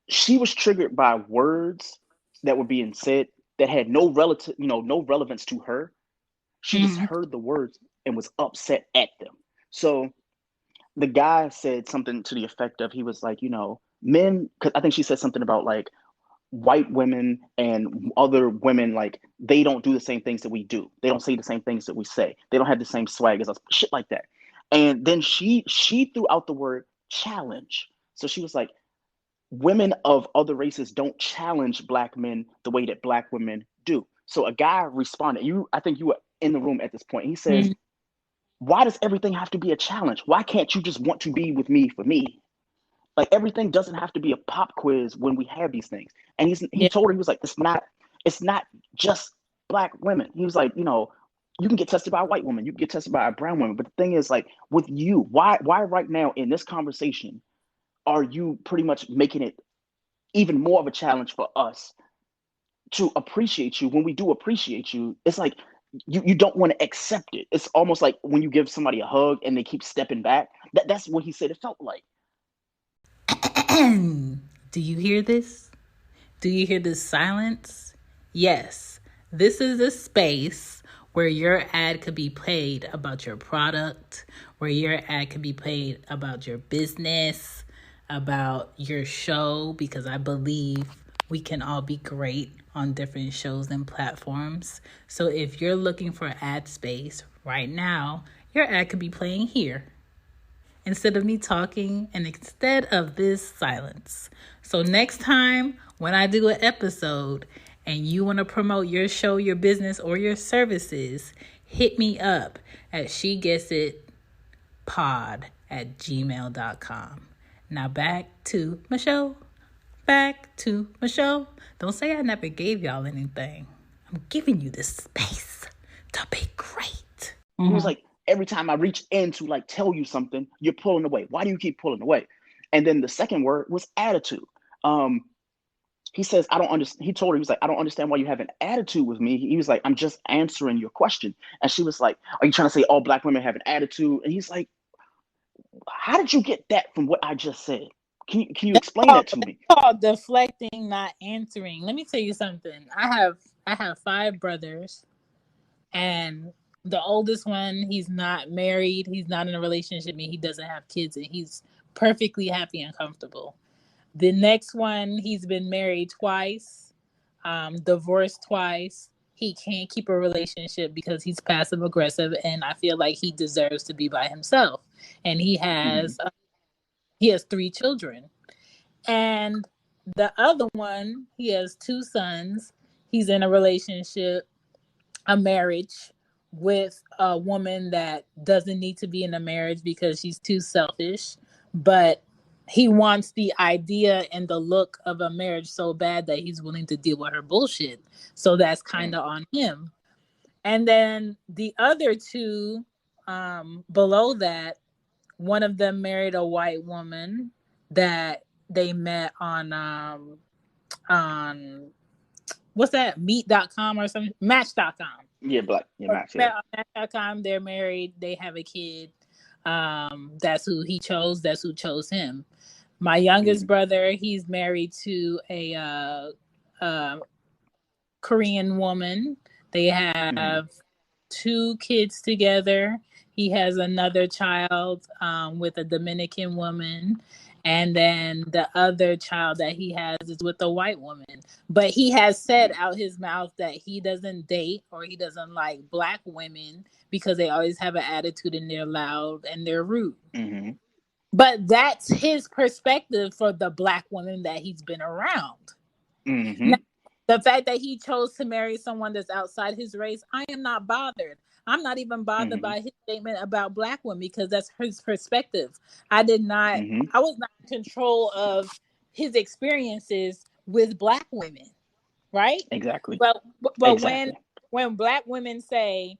She was triggered by words that were being said that had no relevance to her. She just heard the words and was upset at them. So the guy said something to the effect of, he was like, men, because I think she said something about like white women and other women, like, they don't do the same things that we do. They don't say the same things that we say. They don't have the same swag as us, shit like that. And then she threw out the word challenge. So she was like, women of other races don't challenge black men the way that black women do. So a guy responded, I think you were in the room at this point. He says, why does everything have to be a challenge? Why can't you just want to be with me for me? Like, everything doesn't have to be a pop quiz when we have these things. And he told her, he was like, it's not just black women. He was like, you can get tested by a white woman, you can get tested by a brown woman. But the thing is, like, with you, why right now in this conversation are you pretty much making it even more of a challenge for us to appreciate you? When we do appreciate you, it's like you don't want to accept it. It's almost like when you give somebody a hug and they keep stepping back. That's what he said it felt like. Do you hear this? Do you hear this silence? Yes, this is a space where your ad could be played about your product, where your ad could be played about your business, about your show, because I believe we can all be great on different shows and platforms. So if you're looking for ad space right now, your ad could be playing here instead of me talking and instead of this silence. So next time when I do an episode and you want to promote your show, your business, or your services, hit me up at shegetsit.pod@gmail.com. Now back to my show. Don't say I never gave y'all anything. I'm giving you this space to be great. He was like, every time I reach in to like tell you something, you're pulling away. Why do you keep pulling away? And then the second word was attitude. He says, I don't understand. He told her, he was like, I don't understand why you have an attitude with me. He was like, I'm just answering your question. And she was like, are you trying to say all black women have an attitude? And he's like, how did you get that from what I just said? Can you explain that to me? Called deflecting, not answering. Let me tell you something. I have 5 brothers, and the oldest one, he's not married. He's not in a relationship. He doesn't have kids, and he's perfectly happy and comfortable. The next one, he's been married twice, divorced twice. He can't keep a relationship because he's passive aggressive, and I feel like he deserves to be by himself. And he has 3 children. And the other one, he has 2 sons. He's in a relationship, a marriage with a woman that doesn't need to be in a marriage because she's too selfish, but he wants the idea and the look of a marriage so bad that he's willing to deal with her bullshit. So that's kind of on him. And then the other two below that, one of them married a white woman that they met on what's that, meet.com or something, match.com. Yeah, Max. Met Yeah. on match.com. They're married, they have a kid. That's who he chose, that's who chose him. My youngest brother, he's married to a Korean woman. They have 2 kids together. He has another child with a Dominican woman. And then the other child that he has is with a white woman. But he has said out his mouth that he doesn't date or he doesn't like black women because they always have an attitude and they're loud and they're rude. Mm-hmm. But that's his perspective for the black women that he's been around. Mm-hmm. Now, the fact that he chose to marry someone that's outside his race, I am not bothered. I'm not even bothered by his statement about black women because that's his perspective. I was not in control of his experiences with black women, right? Exactly. But Exactly. when black women say,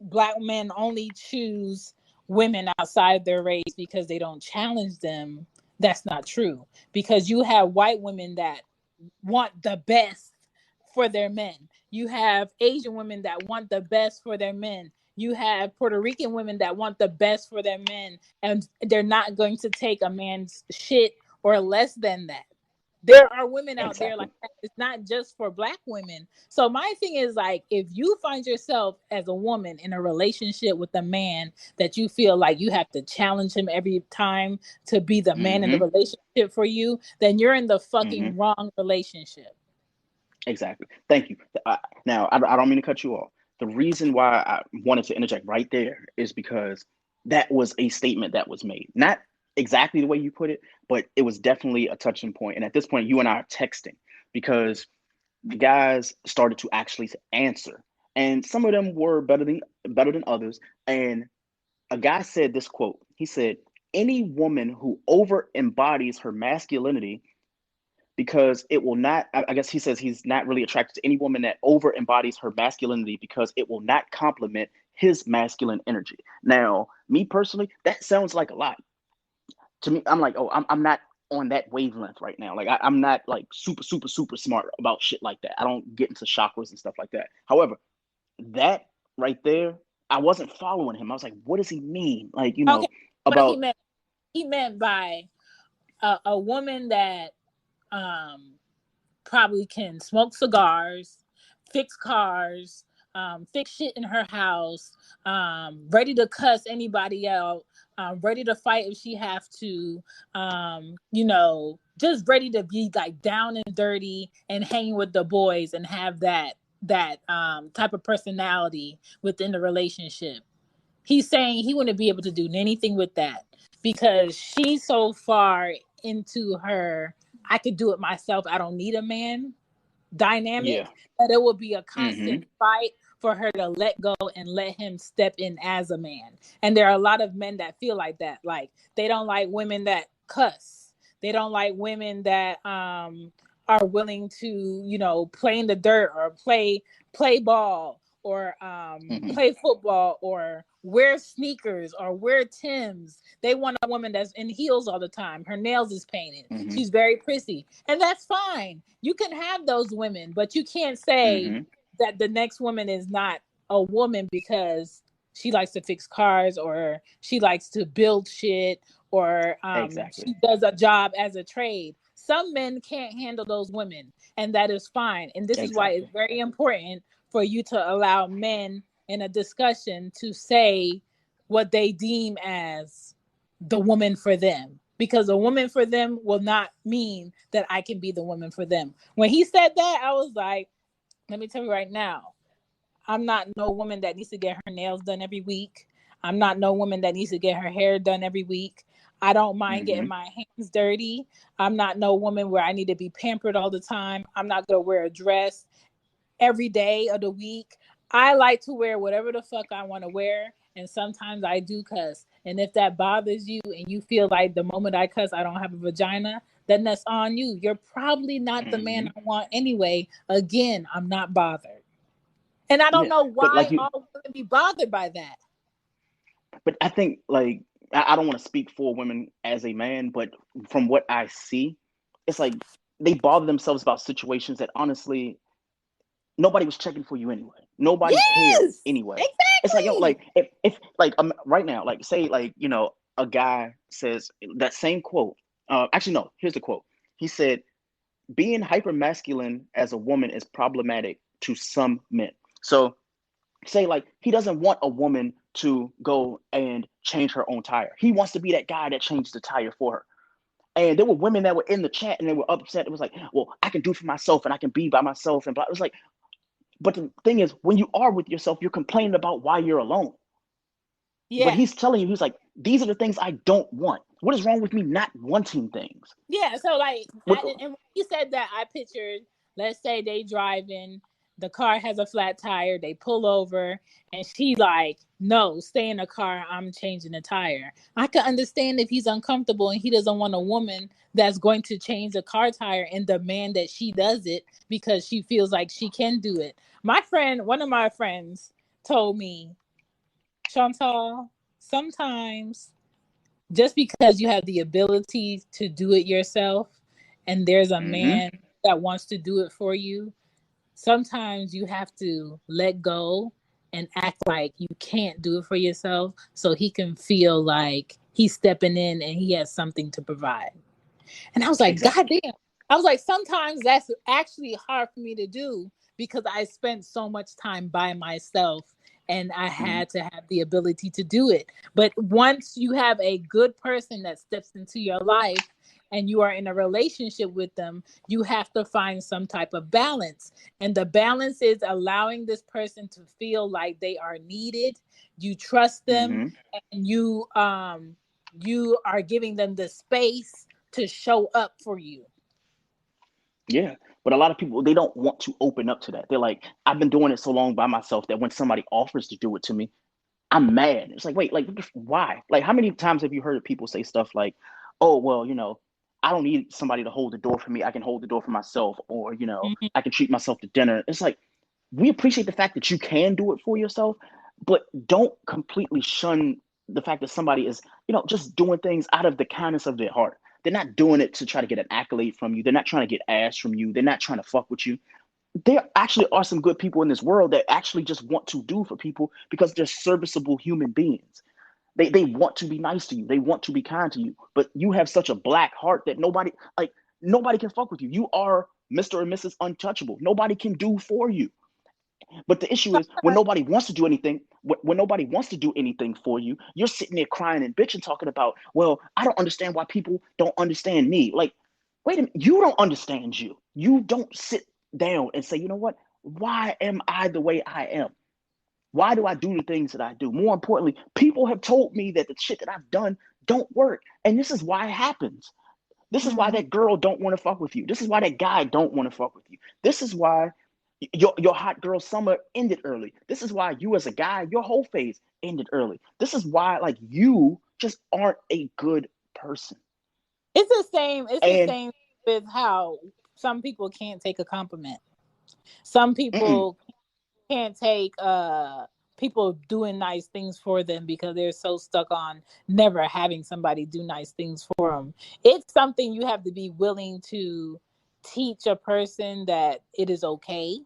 black men only choose women outside their race because they don't challenge them, that's not true. Because you have white women that want the best for their men. You have Asian women that want the best for their men. You have Puerto Rican women that want the best for their men, and they're not going to take a man's shit or less than that. There are women out there like that. It's not just for black women. So my thing is, like, if you find yourself as a woman in a relationship with a man that you feel like you have to challenge him every time to be the man in the relationship for you, then you're in the fucking wrong relationship. Exactly. Thank you. Now, I don't mean to cut you off. The reason why I wanted to interject right there is because that was a statement that was made. Not exactly the way you put it, but it was definitely a touching point. And at this point, you and I are texting because the guys started to actually answer. And some of them were better than others. And a guy said this quote. He said, "Any woman who over embodies her masculinity, because it will not," I guess he says he's not really attracted to any woman that over embodies her masculinity because it will not complement his masculine energy. Now, me personally, that sounds like a lot. To me, I'm like, oh, I'm not on that wavelength right now. Like, I'm not like super, super, super smart about shit like that. I don't get into chakras and stuff like that. However, that right there, I wasn't following him. I was like, what does he mean? Like, Okay, what about. he meant by a woman that probably can smoke cigars, fix cars, fix shit in her house, ready to cuss anybody out, ready to fight if she have to, just ready to be like down and dirty and hanging with the boys and have that type of personality within the relationship. He's saying he wouldn't be able to do anything with that because she's so far into her I could do it myself, I don't need a man dynamic, that it will be a constant fight for her to let go and let him step in as a man. And there are a lot of men that feel like that. Like, they don't like women that cuss. They don't like women that are willing to, play in the dirt or play ball or play football or wear sneakers or wear Timbs. They want a woman that's in heels all the time. Her nails is painted. She's very prissy. And that's fine. You can have those women, but you can't say that the next woman is not a woman because she likes to fix cars or she likes to build shit or she does a job as a trade. Some men can't handle those women, and that is fine. And this is why it's very important for you to allow men in a discussion to say what they deem as the woman for them. Because a woman for them will not mean that I can be the woman for them. When he said that, I was like, let me tell you right now, I'm not no woman that needs to get her nails done every week. I'm not no woman that needs to get her hair done every week. I don't mind getting my hands dirty. I'm not no woman where I need to be pampered all the time. I'm not going to wear a dress every day of the week. I like to wear whatever the fuck I want to wear, and sometimes I do cuss. And if that bothers you and you feel like the moment I cuss I don't have a vagina, then that's on you. You're probably not the Mm-hmm. man I want anyway. Again, I'm not bothered. And I don't Yeah, know but why like you, all women be bothered by that. but I think like I don't want to speak for women as a man, but from what I see, it's like they bother themselves about situations that honestly nobody was checking for you anyway. Nobody cared Yes, anyway. It's like, yo, exactly. like if like right now, like say like, a guy says that same quote. Actually, no, here's the quote. He said, being hyper masculine as a woman is problematic to some men. So say like he doesn't want a woman to go and change her own tire. He wants to be that guy that changed the tire for her. And there were women that were in the chat and they were upset. It was like, well, I can do it for myself and I can be by myself and blah. It was like, but the thing is, when you are with yourself, you're complaining about why you're alone. But Yeah. he's telling you, he's like, these are the things I don't want. What is wrong with me not wanting things? Yeah, so like, What? and when you said that, I pictured, let's say they driving, the car has a flat tire, they pull over, and she like, no, stay in the car, I'm changing the tire. I can understand if he's uncomfortable and he doesn't want a woman that's going to change the car tire and demand that she does it because she feels like she can do it. My friend, one of my friends told me, Chantal, sometimes just because you have the ability to do it yourself and there's a Mm-hmm. man that wants to do it for you, sometimes you have to let go and act like you can't do it for yourself so he can feel like he's stepping in and he has something to provide. And I was like, God Exactly. damn. I was like, sometimes that's actually hard for me to do because I spent so much time by myself and I Mm-hmm. had to have the ability to do it. But once you have a good person that steps into your life and you are in a relationship with them, you have to find some type of balance. And the balance is allowing this person to feel like they are needed, you trust them, Mm-hmm. and you are giving them the space to show up for you. Yeah. But a lot of people, they don't want to open up to that. They're like, I've been doing it so long by myself that when somebody offers to do it to me, I'm mad. It's like, wait, like, why? Like, how many times have you heard people say stuff like, oh, well, I don't need somebody to hold the door for me. I can hold the door for myself, or, Mm-hmm. I can treat myself to dinner. It's like, we appreciate the fact that you can do it for yourself, but don't completely shun the fact that somebody is, just doing things out of the kindness of their heart. They're not doing it to try to get an accolade from you. They're not trying to get ass from you. They're not trying to fuck with you. There actually are some good people in this world that actually just want to do for people because they're serviceable human beings. They want to be nice to you. They want to be kind to you. But you have such a black heart that nobody can fuck with you. You are Mr. and Mrs. Untouchable. Nobody can do for you. But the issue is when nobody wants to do anything, when nobody wants to do anything for you, you're sitting there crying and bitching, talking about, well, I don't understand why people don't understand me. Like, wait a minute, you don't understand you. You don't sit down and say, you know what? Why am I the way I am? Why do I do the things that I do? More importantly, people have told me that the shit that I've done don't work. And this is why it happens. This is why Mm-hmm. that girl don't want to fuck with you. This is why that guy don't want to fuck with you. This is why your hot girl summer ended early. This is why you as a guy, your whole phase ended early. This is why like you just aren't a good person. It's the same. It's the And same with how some people can't take a compliment. Some mm-mm, people can't take people doing nice things for them because they're so stuck on never having somebody do nice things for them. It's something you have to be willing to teach a person that it is okay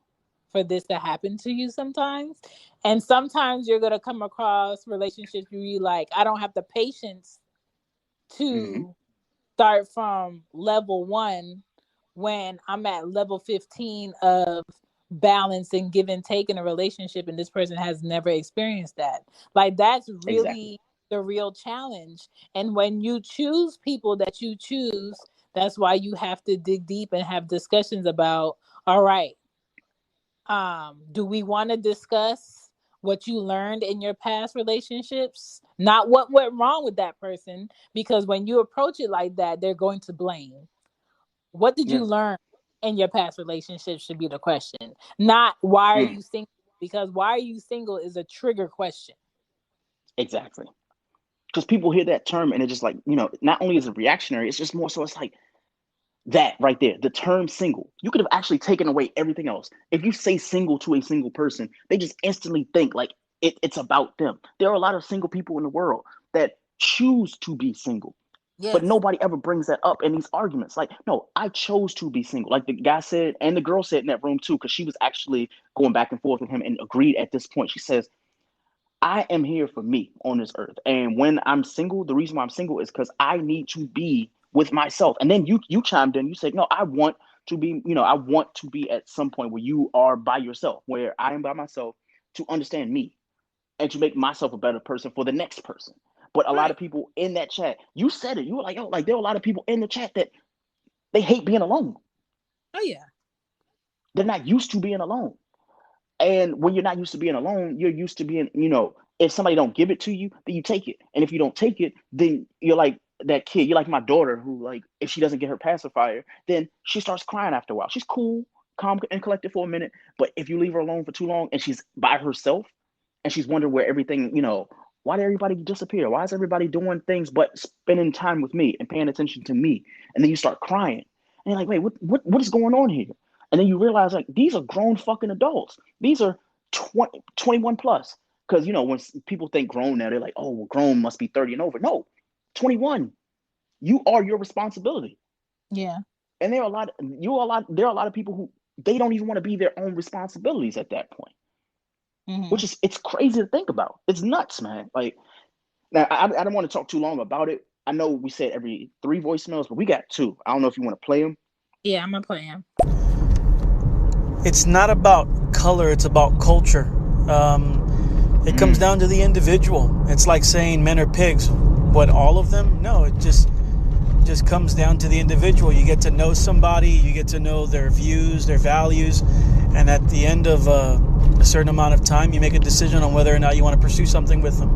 for this to happen to you sometimes. And sometimes you're going to come across relationships where you like, I don't have the patience mm-hmm, to start from level 1 when I'm at level 15 of balance and give and take in a relationship and this person has never experienced that. Like that's exactly. really the real challenge. And when you choose people that you choose, that's why you have to dig deep and have discussions about, all right, do we want to discuss what you learned in your past relationships, not what went wrong with that person, because when you approach it like that they're going to blame. What did you Yeah. learn in your past relationships should be the question, not why are Mm, you single because why are you single is a trigger question. Exactly. Because people hear that term and it's just like, not only is it reactionary, it's just more so it's like that right there. The term single. You could have actually taken away everything else. If you say single to a single person, they just instantly think like it's about them. There are a lot of single people in the world that choose to be single. But Yes. nobody ever brings that up in these arguments. Like, no, I chose to be single. Like the guy said, and the girl said in that room too, because she was actually going back and forth with him and agreed at this point. She says, I am here for me on this earth. And when I'm single, the reason why I'm single is because I need to be with myself. And then you chimed in, you said, no, I want to be, I want to be at some point where you are by yourself, where I am by myself to understand me and to make myself a better person for the next person. But a lot of people in that chat, you said it. You were like, oh, like there are a lot of people in the chat that they hate being alone. Oh yeah. They're not used to being alone. And when you're not used to being alone, you're used to being, if somebody don't give it to you, then you take it. And if you don't take it, then you're like that kid. You're like my daughter who, like, if she doesn't get her pacifier, then she starts crying after a while. She's cool, calm, and collected for a minute. But if you leave her alone for too long and she's by herself and she's wondering where everything, why did everybody disappear? Why is everybody doing things but spending time with me and paying attention to me? And then you start crying. And you're like, wait, what is going on here? And then you realize, like, these are grown fucking adults. These are 21 plus. Because, when people think grown now, they're like, oh, well, grown must be 30 and over. No, 21. You are your responsibility. Yeah. And there are a lot of people who they don't even want to be their own responsibilities at that point. Mm-hmm. Which is, it's crazy to think about. It's nuts, man. Like, now I don't want to talk too long about it. I know we said every 3 voicemails, but we got 2. I don't know if you want to play them. Yeah, I'm gonna play them. It's not about color, it's about culture. It comes down to the individual. It's like saying men are pigs. What, all of them? No, it just comes down to the individual. You get to know somebody, you get to know their views, their values, and at the end of a certain amount of time, you make a decision on whether or not you want to pursue something with them.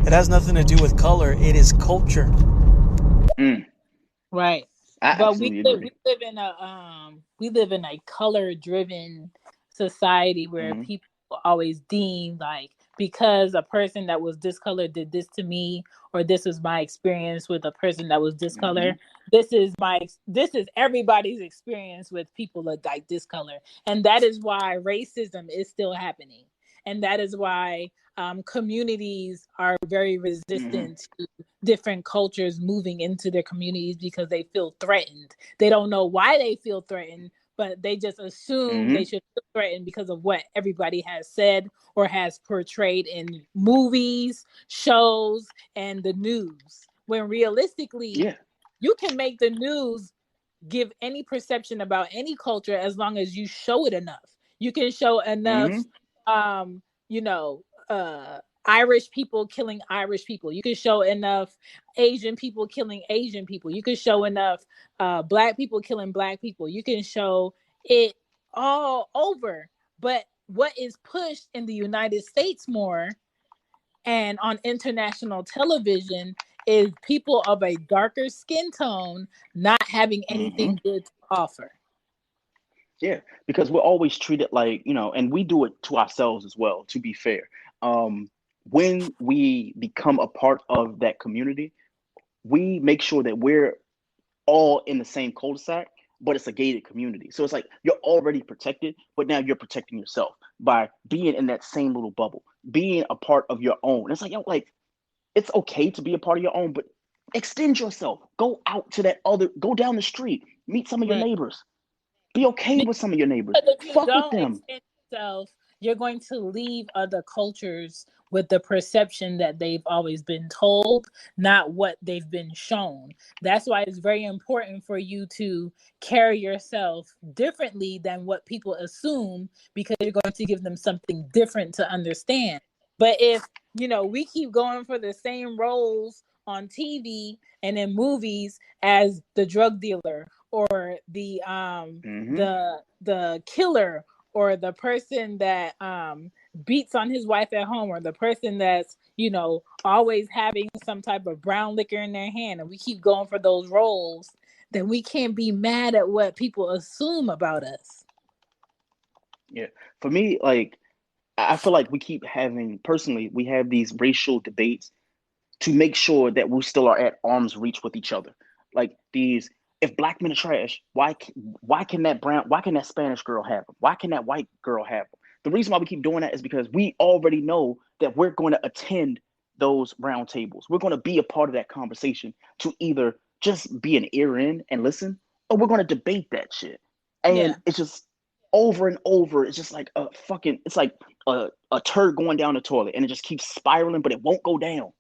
It has nothing to do with color. It is culture. Right. But we live in a color-driven society where people always deem like, because a person that was this color did this to me, or this was my experience with a person that was this color. This is everybody's experience with people like this color, and that is why racism is still happening, and that is why communities are very resistant to different cultures moving into their communities, because they feel threatened. They don't know why they feel threatened, but they just assume they should feel threatened because of what everybody has said or has portrayed in movies, shows, and the news. When realistically, you can make the news give any perception about any culture as long as you show it enough. You can show enough, Irish people killing Irish people. You can show enough Asian people killing Asian people. You can show enough Black people killing Black people. You can show it all over. But what is pushed in the United States more and on international television is people of a darker skin tone not having anything good to offer. Yeah, because we're always treated like, and we do it to ourselves as well, to be fair. When we become a part of that community, we make sure that we're all in the same cul-de-sac, but it's a gated community. So it's like you're already protected, but now you're protecting yourself by being in that same little bubble, being a part of your own. It's like, it's okay to be a part of your own, but extend yourself. Go out to go down the street, meet some of your neighbors. Be okay with some of your neighbors. Fuck with them. Extend yourself, you're going to leave other cultures with the perception that they've always been told, not what they've been shown. That's why it's very important for you to carry yourself differently than what people assume, because you're going to give them something different to understand. But if, we keep going for the same roles on TV and in movies as the drug dealer or the killer or the person that beats on his wife at home, or the person that's always having some type of brown liquor in their hand, and we keep going for those roles, then we can't be mad at what people assume about us. Yeah, for me, like, I feel like we keep having, personally, we have these racial debates to make sure that we still are at arm's reach with each other. Like these, if black men are trash, why can that Spanish girl have them? Why can that white girl have them? The reason why we keep doing that is because we already know that we're going to attend those round tables. We're going to be a part of that conversation to either just be an ear in and listen, or we're going to debate that shit. And Yeah. it's just over and over. It's just like it's like a turd going down the toilet and it just keeps spiraling, but it won't go down.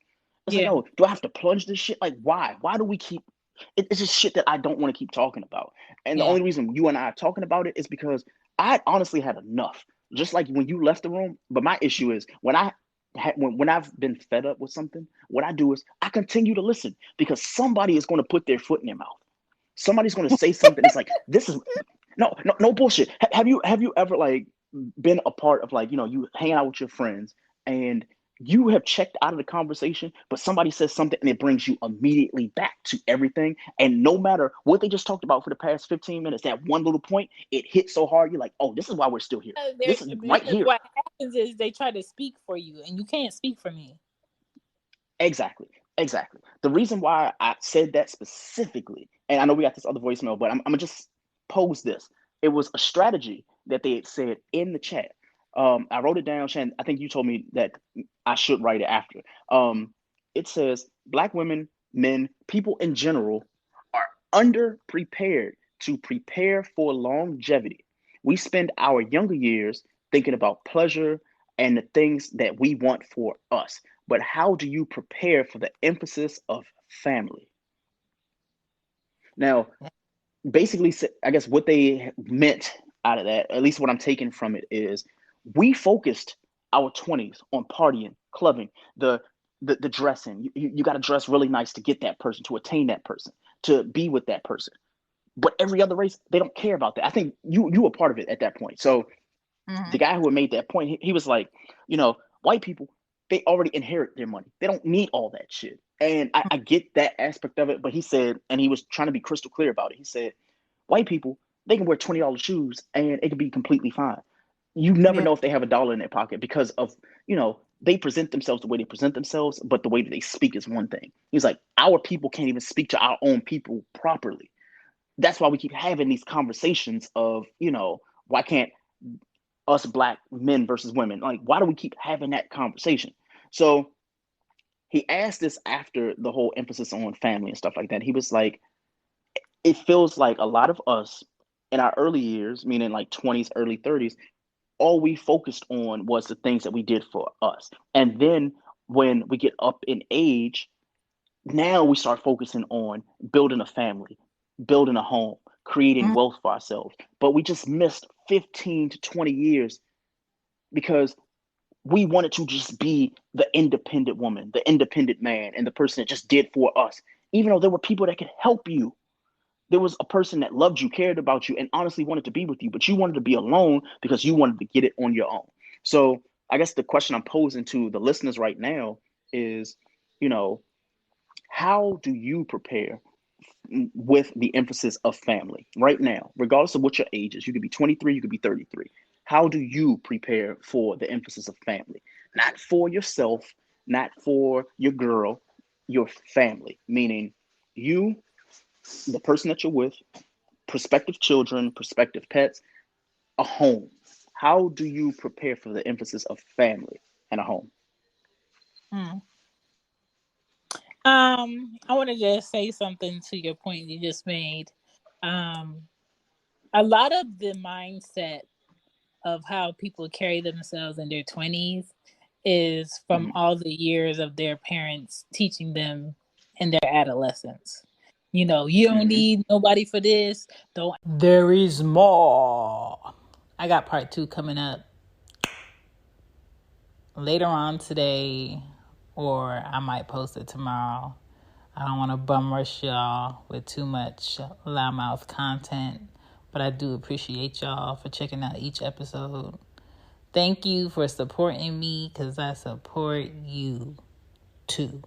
It's like, Yeah. oh, do I have to plunge this shit? Like, why? Why do we keep it's just shit that I don't want to keep talking about. And the Yeah. only reason you and I are talking about it is because I honestly had enough. Just like when you left the room. But my issue is when I've been fed up with something, what I do is I continue to listen because somebody is going to put their foot in their mouth. Somebody's going to say something. It's like, this is no bullshit. Have you ever like been a part of like, you hanging out with your friends and you have checked out of the conversation, but somebody says something and it brings you immediately back to everything. And no matter what they just talked about for the past 15 minutes, that one little point, it hits so hard. You're like, oh, this is why we're still here. This is right Because here. what happens is they try to speak for you, and you can't speak for me. Exactly. The reason why I said that specifically, and I know we got this other voicemail, but I'm gonna just pose this. It was a strategy that they had said in the chat. I wrote it down, Shan. I think you told me that I should write it after. It says black women, men, people in general are underprepared to prepare for longevity. We spend our younger years thinking about pleasure and the things that we want for us. But how do you prepare for the emphasis of family? Now, basically, I guess what they meant out of that, at least what I'm taking from it, is we focused our 20s on partying, clubbing, the dressing. You got to dress really nice to get that person, to attain that person, to be with that person. But every other race, they don't care about that. I think you were part of it at that point. So the guy who had made that point, he was like, white people, they already inherit their money. They don't need all that shit. And I get that aspect of it, but he said, and he was trying to be crystal clear about it. He said, white people, they can wear $20 shoes and it can be completely fine. You never know if they have $1 in their pocket because of, they present themselves the way they present themselves, but the way that they speak is one thing. He's like, our people can't even speak to our own people properly. That's why we keep having these conversations of, why can't us black men versus women, like, why do we keep having that conversation? So he asked this after the whole emphasis on family and stuff like that. He was like, it feels like a lot of us in our early years, meaning like 20s, early 30s, all we focused on was the things that we did for us. And then when we get up in age, now we start focusing on building a family, building a home, creating wealth for ourselves. But we just missed 15 to 20 years because we wanted to just be the independent woman, the independent man, and the person that just did for us. Even though there were people that could help you. There was a person that loved you, cared about you, and honestly wanted to be with you, but you wanted to be alone because you wanted to get it on your own. So I guess the question I'm posing to the listeners right now is, how do you prepare with the emphasis of family right now, regardless of what your age is? You could be 23, you could be 33. How do you prepare for the emphasis of family? Not for yourself, not for your girl, your family, meaning you, the person that you're with, prospective children, prospective pets, a home. How do you prepare for the emphasis of family and a home? I want to just say something to your point you just made. A lot of the mindset of how people carry themselves in their 20s is from all the years of their parents teaching them in their adolescence. You don't need nobody for this. There is more. I got part 2 coming up later on today, or I might post it tomorrow. I don't want to bum rush y'all with too much loudmouth content, but I do appreciate y'all for checking out each episode. Thank you for supporting me because I support you too.